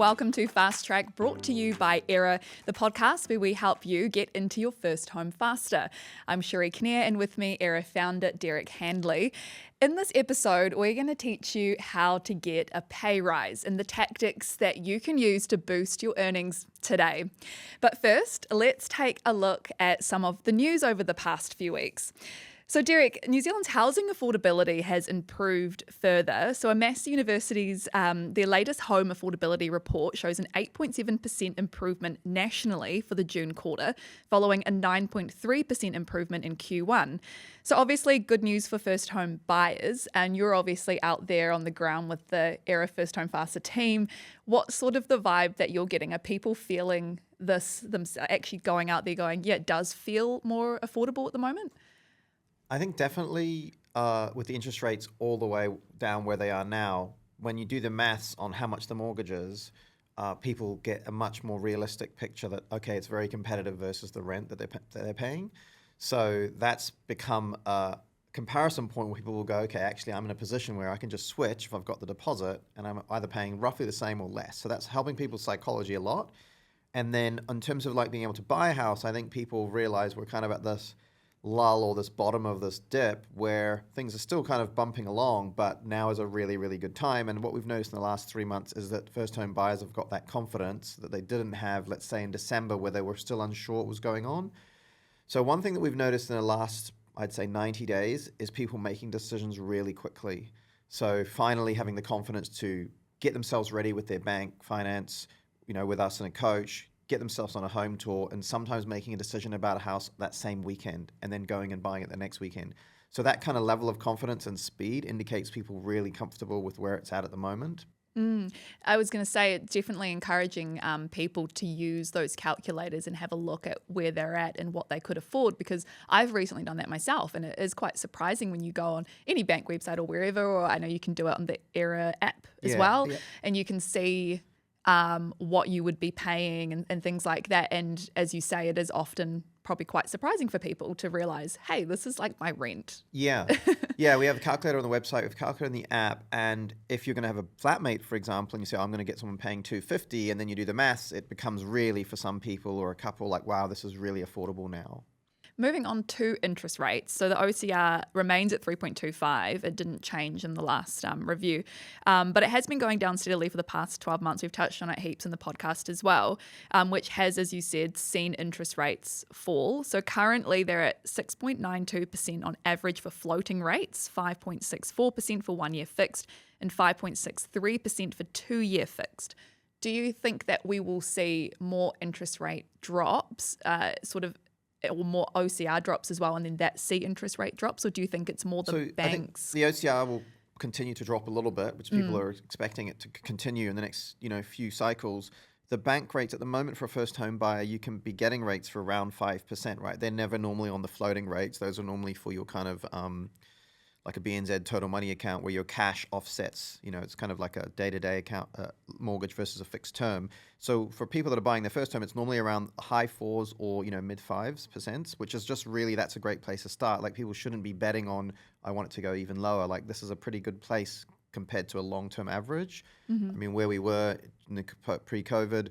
Welcome to Fast Track, brought to you by Aera, the podcast where we help you get into your first home faster. I'm Chereè and with me, Aera founder Derek Handley. In this episode, we're going to teach you how to get a pay rise and the tactics that you can use to boost your earnings today. But first, let's take a look at some of the news over the past few weeks. So Derek, New Zealand's housing affordability has improved further. So Massey University's their latest home affordability report shows an 8.7% improvement nationally for the June quarter, following a 9.3% improvement in Q1. So obviously good news for first home buyers, and you're obviously out there on the ground with the Aera First Home Faster team. What's sort of the vibe that you're getting? Are people feeling this, themselves, actually going out there going, yeah, it does feel more affordable at the moment? I think definitely with the interest rates all the way down where they are now, when you do the maths on how much the mortgage is, people get a much more realistic picture that, okay, it's very competitive versus the rent that they're paying. So that's become a comparison point where people will go, okay, actually I'm in a position where I can just switch if I've got the deposit and I'm either paying roughly the same or less. So that's helping people's psychology a lot. And then in terms of like being able to buy a house, I think people realize we're kind of at this lull or this bottom of this dip where things are still kind of bumping along, but now is a really, really good time. And what we've noticed in the last 3 months is that first home buyers have got that confidence that they didn't have, let's say in December, where they were still unsure what was going on. So one thing that we've noticed in the last, I'd say 90 days is people making decisions really quickly. So finally having the confidence to get themselves ready with their bank finance, with us and a coach, get themselves on a home tour, and sometimes making a decision about a house that same weekend and then going and buying it the next weekend. So that kind of level of confidence and speed indicates people really comfortable with where it's at the moment. I was going to say it's definitely encouraging people to use those calculators and have a look at where they're at and what they could afford, because I've recently done that myself, and it is quite surprising when you go on any bank website or wherever, or I know you can do it on the Aera app as well, and you can see what you would be paying and things like that. And as you say, it is often probably quite surprising for people to realize, hey, this is like my rent. Yeah. We have a calculator on the website, we have a calculator in the app, and if you're going to have a flatmate, for example, and you say, I'm going to get someone paying $250, and then you do the maths, it becomes really, for some people or a couple, like, wow, this is really affordable now. Moving on to interest rates. So the OCR remains at 3.25. It didn't change in the last review, but it has been going down steadily for the past 12 months. We've touched on it heaps in the podcast as well, which has, as you said, seen interest rates fall. So currently they're at 6.92% on average for floating rates, 5.64% for 1 year fixed, and 5.63% for 2 year fixed. Do you think that we will see more interest rate drops, or more OCR drops as well, and then that see interest rate drops? Or do you think it's more the banks? I think the OCR will continue to drop a little bit, which people are expecting it to continue in the next few cycles. The bank rates at the moment for a first home buyer, you can be getting rates for around 5%, right? They're never normally on the floating rates. Those are normally for your kind of like a BNZ total money account where your cash offsets, it's kind of like a day-to-day account mortgage versus a fixed term. So for people that are buying their first home, it's normally around high 4s or, mid 5%, which is just really, that's a great place to start. Like people shouldn't be betting on, I want it to go even lower. Like this is a pretty good place compared to a long-term average. I mean, where we were in the pre-COVID,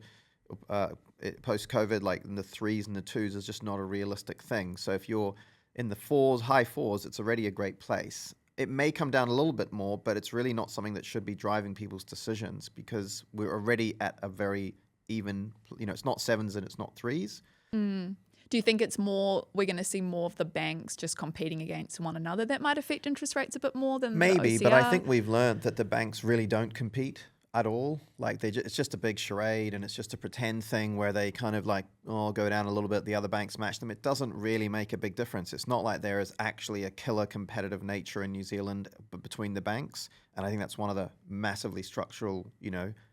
post-COVID, like in the 3s and the 2s is just not a realistic thing. So if you're in the 4s, high 4s, it's already a great place. It may come down a little bit more, but it's really not something that should be driving people's decisions because we're already at a very even, it's not 7s and it's not 3s. Do you think it's more, we're going to see more of the banks just competing against one another that might affect interest rates a bit more than Maybe, the OCR? But I think we've learned that the banks really don't compete at all. Like it's just a big charade and it's just a pretend thing where they kind of like, go down a little bit, the other banks match them. It doesn't really make a big difference. It's not like there is actually a killer competitive nature in New Zealand between the banks. And I think that's one of the massively structural,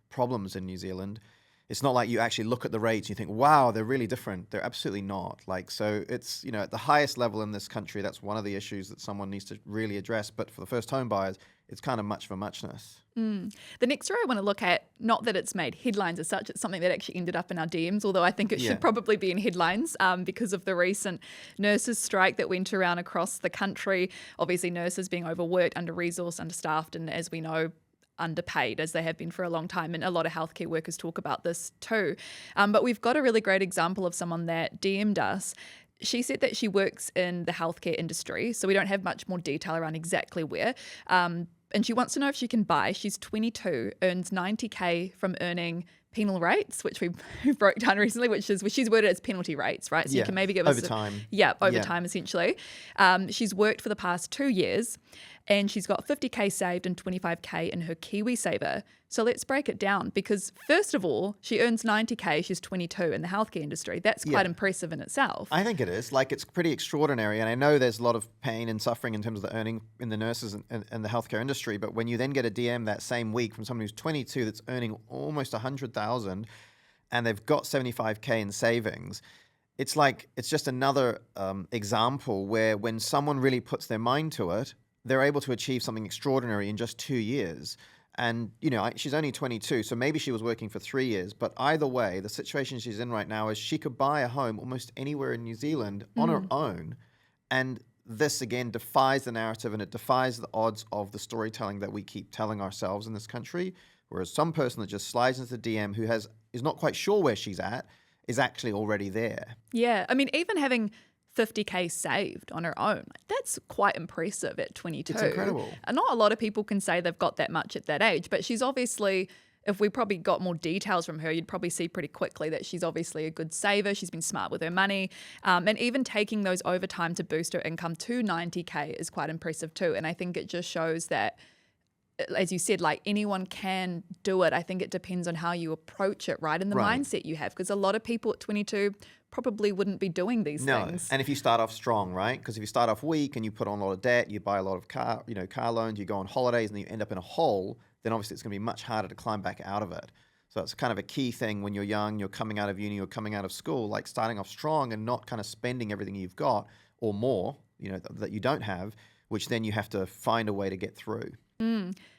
problems in New Zealand. It's not like you actually look at the rates and you think, wow, they're really different. They're absolutely not. Like, so it's, at the highest level in this country, that's one of the issues that someone needs to really address. But for the first home buyers, it's kind of much of a muchness. The next story I want to look at, not that it's made headlines as such, it's something that actually ended up in our DMs, although I think it should probably be in headlines because of the recent nurses' strike that went around across the country. Obviously, nurses being overworked, under-resourced, understaffed, and as we know, underpaid, as they have been for a long time. And a lot of healthcare workers talk about this too. But we've got a really great example of someone that DM'd us. She said that she works in the healthcare industry, so we don't have much more detail around exactly where. And she wants to know if she can buy. She's 22, earns 90K from earning penal rates, which we broke down recently, which is, she's worded as penalty rates, right? So you can maybe give us overtime. Overtime essentially. She's worked for the past 2 years, and she's got 50K saved and 25K in her KiwiSaver. So let's break it down, because first of all, she earns 90K, she's 22 in the healthcare industry. That's quite impressive in itself. I think it is. Like, it's pretty extraordinary. And I know there's a lot of pain and suffering in terms of the earning in the nurses and the healthcare industry. But when you then get a DM that same week from someone who's 22 that's earning almost 100,000 and they've got 75K in savings, it's like, it's just another example where when someone really puts their mind to it, they're able to achieve something extraordinary in just 2 years. And, you know, she's only 22, so maybe she was working for 3 years. But either way, the situation she's in right now is she could buy a home almost anywhere in New Zealand on her own. And this, again, defies the narrative, and it defies the odds of the storytelling that we keep telling ourselves in this country. Whereas some person that just slides into the DM who is not quite sure where she's at is actually already there. Yeah. I mean, even having 50K saved on her own, that's quite impressive at 22. It's incredible. And not a lot of people can say they've got that much at that age, but she's obviously, if we probably got more details from her, you'd probably see pretty quickly that she's obviously a good saver. She's been smart with her money. And even taking those overtime to boost her income to 90K is quite impressive too. And I think it just shows that, as you said, like, anyone can do it. I think it depends on how you approach it, right? And the mindset you have, because a lot of people at 22 probably wouldn't be doing these things. And if you start off strong, right? Because if you start off weak and you put on a lot of debt, you buy a lot of car loans, you go on holidays, and you end up in a hole, then obviously it's going to be much harder to climb back out of it. So it's kind of a key thing when you're young, you're coming out of uni, you're coming out of school, like starting off strong and not kind of spending everything you've got or more, you know, that you don't have, which then you have to find a way to get through.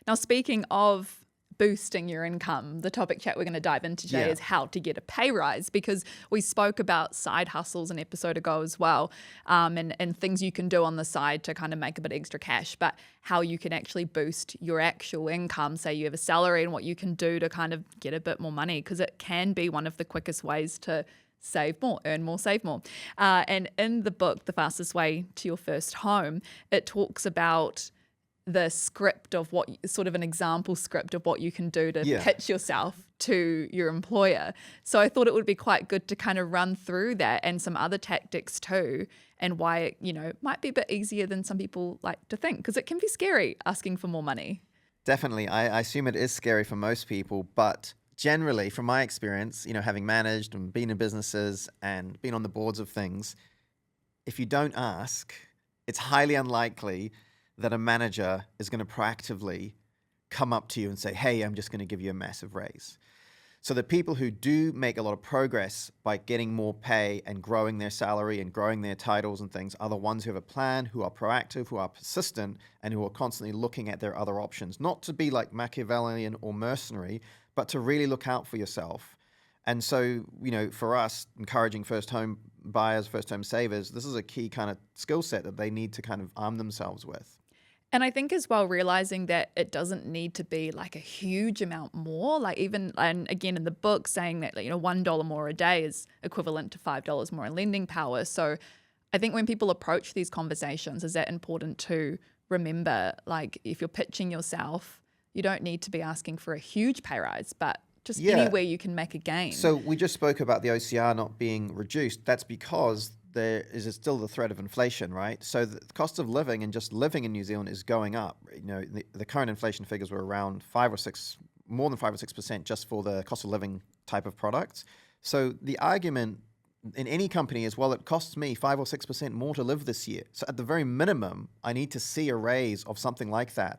Now, speaking of boosting your income, the topic chat we're going to dive into today is how to get a pay rise, because we spoke about side hustles an episode ago as well, and things you can do on the side to kind of make a bit of extra cash, but how you can actually boost your actual income. Say you have a salary, and what you can do to kind of get a bit more money, because it can be one of the quickest ways to save more, earn more, save more. And in the book, The Fastest Way to Your First Home, it talks about the script of what, sort of an example script of what you can do to pitch yourself to your employer. So I thought it would be quite good to kind of run through that and some other tactics too, and why it, you know, might be a bit easier than some people like to think, because it can be scary asking for more money. Definitely. I assume it is scary for most people, but generally, from my experience, you know, having managed and been in businesses and been on the boards of things, if you don't ask, it's highly unlikely that a manager is going to proactively come up to you and say, hey, I'm just going to give you a massive raise. So the people who do make a lot of progress by getting more pay and growing their salary and growing their titles and things are the ones who have a plan, who are proactive, who are persistent, and who are constantly looking at their other options. Not to be like Machiavellian or mercenary, but to really look out for yourself. And so, you know, for us, encouraging first home buyers, first home savers, this is a key kind of skill set that they need to kind of arm themselves with. And I think as well, realizing that it doesn't need to be like a huge amount more, like even, and again in the book saying that, you know, $1 more a day is equivalent to $5 more in lending power. So I think when people approach these conversations, is that important to remember, like if you're pitching yourself, you don't need to be asking for a huge pay rise, but just anywhere you can make a gain. So we just spoke about the OCR not being reduced. That's because there is still the threat of inflation, right? So the cost of living and just living in New Zealand is going up. You know, the current inflation figures were around more than 5 or 6% just for the cost of living type of products. So the argument in any company is, well, it costs me 5 or 6% more to live this year. So at the very minimum, I need to see a raise of something like that.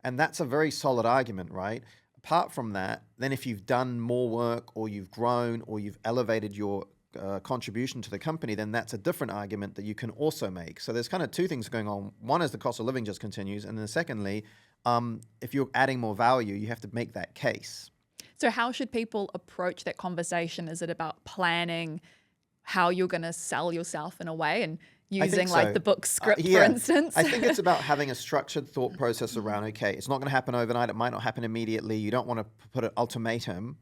And that's a very solid argument, right? Apart from that, then if you've done more work or you've grown or you've elevated your contribution to the company, then that's a different argument that you can also make. So there's kind of two things going on. One is the cost of living just continues. And then secondly, if you're adding more value, you have to make that case. So how should people approach that conversation? Is it about planning how you're going to sell yourself in a way and using so. like the book script, Yeah. for instance? I think it's about having a structured thought process around, okay, it's not going to happen overnight. It might not happen immediately. You don't want to put an ultimatum,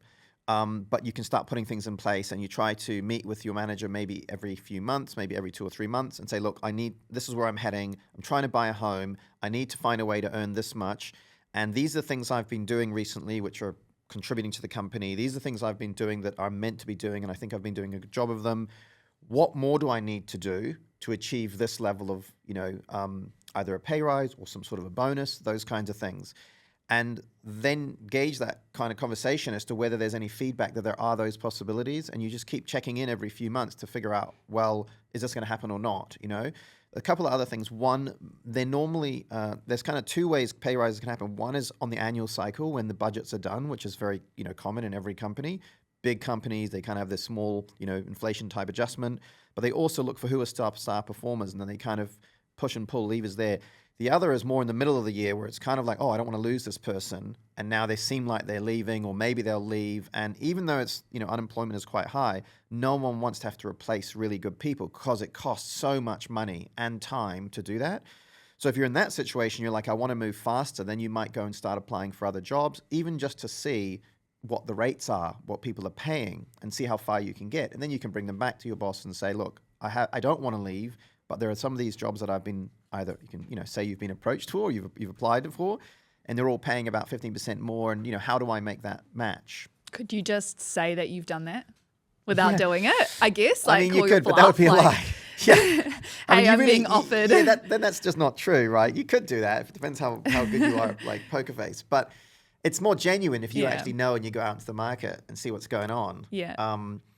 but you can start putting things in place, and you try to meet with your manager maybe every few months, maybe every 2 or 3 months, and say, look, this is where I'm heading. I'm trying to buy a home. I need to find a way to earn this much. And these are things I've been doing recently, which are contributing to the company. These are things I've been doing that I'm meant to be doing, and I think I've been doing a good job of them. What more do I need to do to achieve this level of, either a pay rise or some sort of a bonus, those kinds of things? And then gauge that kind of conversation as to whether there's any feedback that there are those possibilities. And you just keep checking in every few months to figure out, well, is this going to happen or not? A couple of other things. One, they're normally, there's kind of two ways pay rises can happen. One is on the annual cycle when the budgets are done, which is very, common in every company. Big companies, they kind of have this small, inflation type adjustment, but they also look for who are star performers, and then they kind of push and pull levers there. The other is more in the middle of the year where it's kind of like, oh, I don't want to lose this person, and now they seem like they're leaving, or maybe they'll leave. And even though it's, unemployment is quite high, no one wants to have to replace really good people because it costs so much money and time to do that. So if you're in that situation, you're like, I want to move faster, then you might go and start applying for other jobs, even just to see what the rates are, what people are paying, and see how far you can get. And then you can bring them back to your boss and say, look, I don't want to leave, but there are some of these jobs that I've been either, you can, say you've been approached for, or you've applied for, and they're all paying about 15% more. And, how do I make that match? Could you just say that you've done that without doing it? I guess. Like, I mean, you call your could, but that would be a bluff, lie. Yeah. Hey, you I'm really, being offered. Then that's just not true, right? You could do that. It depends how good you are, like poker face. But it's more genuine if you actually know and you go out into the market and see what's going on. Yeah.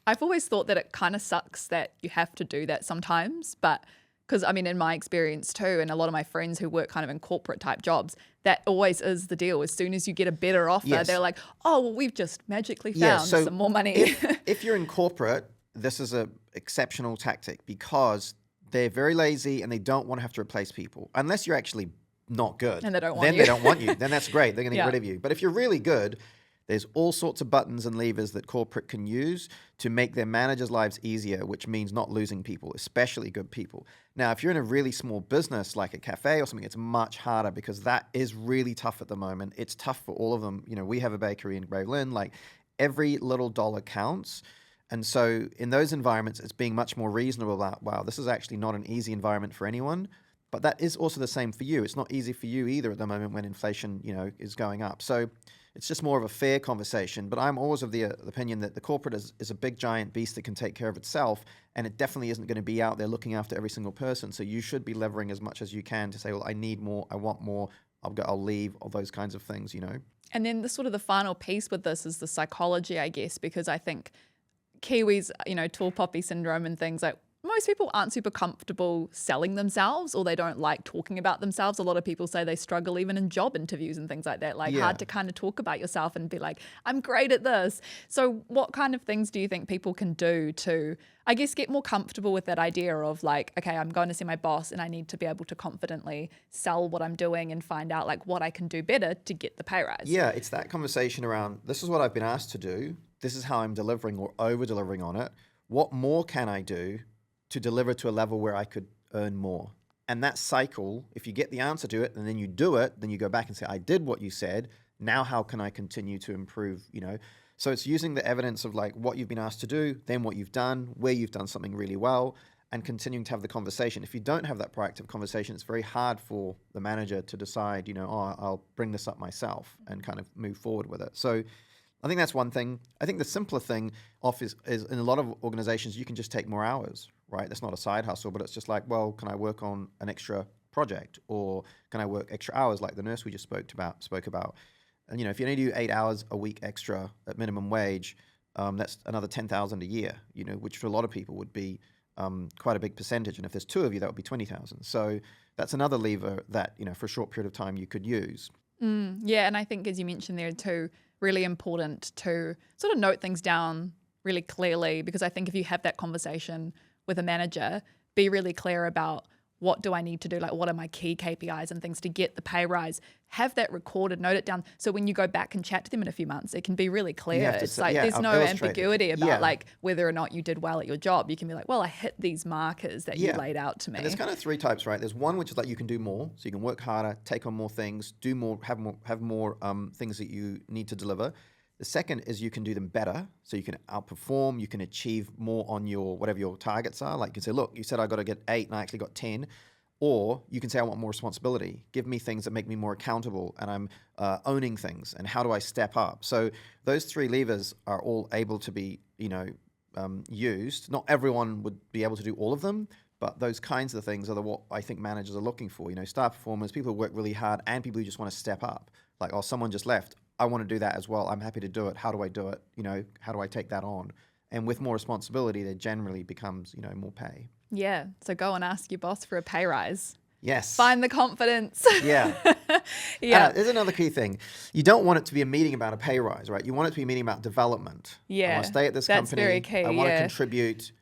I've always thought that it kind of sucks that you have to do that sometimes, but because in my experience too, and a lot of my friends who work kind of in corporate type jobs, that always is the deal. As soon as you get a better offer, they're like, oh, well, we've just magically found some more money. If you're in corporate, this is an exceptional tactic because they're very lazy and they don't want to have to replace people unless you're actually not good. And they don't want then you. They don't want you. Then that's great. They're going to get rid of you. But if you're really good, there's all sorts of buttons and levers that corporate can use to make their managers' lives easier, which means not losing people, especially good people. Now, if you're in a really small business like a cafe or something, it's much harder because that is really tough at the moment. It's tough for all of them. We have a bakery in Berlin. Like, every little dollar counts. And so in those environments, it's being much more reasonable about, wow, this is actually not an easy environment for anyone. But that is also the same for you. It's not easy for you either at the moment when inflation, is going up. So it's just more of a fair conversation. But I'm always of the opinion that the corporate is a big, giant beast that can take care of itself. And it definitely isn't going to be out there looking after every single person. So you should be levering as much as you can to say, well, I need more, I want more, I'll leave, all those kinds of things, And then the final piece with this is the psychology, I guess, because I think Kiwis, tall poppy syndrome and things like, most people aren't super comfortable selling themselves, or they don't like talking about themselves. A lot of people say they struggle even in job interviews and things like that, hard to kind of talk about yourself and be like, I'm great at this. So what kind of things do you think people can do to, I guess, get more comfortable with that idea of like, okay, I'm going to see my boss and I need to be able to confidently sell what I'm doing and find out like what I can do better to get the pay rise? Yeah, it's that conversation around, this is what I've been asked to do. This is how I'm delivering or over-delivering on it. What more can I do to deliver to a level where I could earn more? And that cycle, if you get the answer to it and then you do it, then you go back and say, I did what you said. Now how can I continue to improve, So it's using the evidence of like what you've been asked to do, then what you've done, where you've done something really well, and continuing to have the conversation. If you don't have that proactive conversation, it's very hard for the manager to decide, I'll bring this up myself and kind of move forward with it. So I think that's one thing. I think the simpler thing is in a lot of organizations, you can just take more hours, right? That's not a side hustle, but it's just like, well, can I work on an extra project, or can I work extra hours like the nurse we just spoke about? And, if you only do 8 hours a week extra at minimum wage, that's another 10,000 a year, which for a lot of people would be quite a big percentage. And if there's two of you, that would be 20,000. So that's another lever that, for a short period of time you could use. Yeah. And I think, as you mentioned there too, really important to sort of note things down really clearly, because I think if you have that conversation with a manager, be really clear about what do I need to do? Like, what are my key KPIs and things to get the pay rise? Have that recorded, note it down. So when you go back and chat to them in a few months, it can be really clear. It's like there's no ambiguity about like whether or not you did well at your job. You can be like, well, I hit these markers that you laid out to me. And there's kind of three types, right? There's one which is like you can do more, so you can work harder, take on more things, do more, have more things that you need to deliver. The second is you can do them better, so you can outperform, you can achieve more on your whatever your targets are. Like you can say, look, you said I got to get 8 and I actually got 10. Or you can say, I want more responsibility. Give me things that make me more accountable, and I'm owning things. And how do I step up? So those three levers are all able to be, used. Not everyone would be able to do all of them, but those kinds of things are what I think managers are looking for. Star performers, people who work really hard, and people who just want to step up. Like, oh, someone just left. I want to do that as well. I'm happy to do it. How do I do it? How do I take that on? And with more responsibility, there generally becomes, more pay. Yeah. So go and ask your boss for a pay rise. Yes. Find the confidence. Yeah. Yeah. There's another key thing. You don't want it to be a meeting about a pay rise, right? You want it to be a meeting about development. Yeah. I want to stay at this company. That's very key. I want to contribute.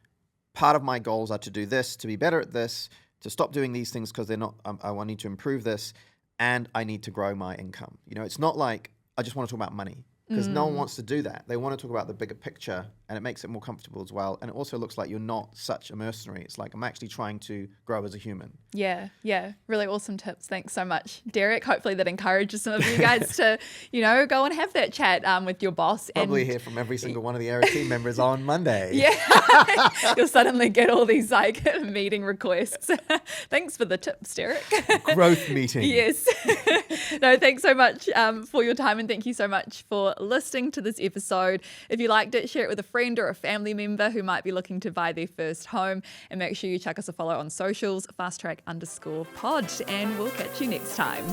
Part of my goals are to do this, to be better at this, to stop doing these things because they're not, I need to improve this, and I need to grow my income. It's not like I just want to talk about money. Because no one wants to do that. They want to talk about the bigger picture, and it makes it more comfortable as well. And it also looks like you're not such a mercenary. It's like I'm actually trying to grow as a human. Yeah. Really awesome tips. Thanks so much, Derek. Hopefully that encourages some of you guys to, go and have that chat with your boss. Probably hear from every single one of the Aera team members on Monday. Yeah. You'll suddenly get all these meeting requests. Thanks for the tips, Derek. Growth meeting. Yes. No, thanks so much for your time, and thank you so much for listening to this episode. If you liked it, share it with a friend or a family member who might be looking to buy their first home, and make sure you chuck us a follow on socials, fasttrack_pod, and we'll catch you next time.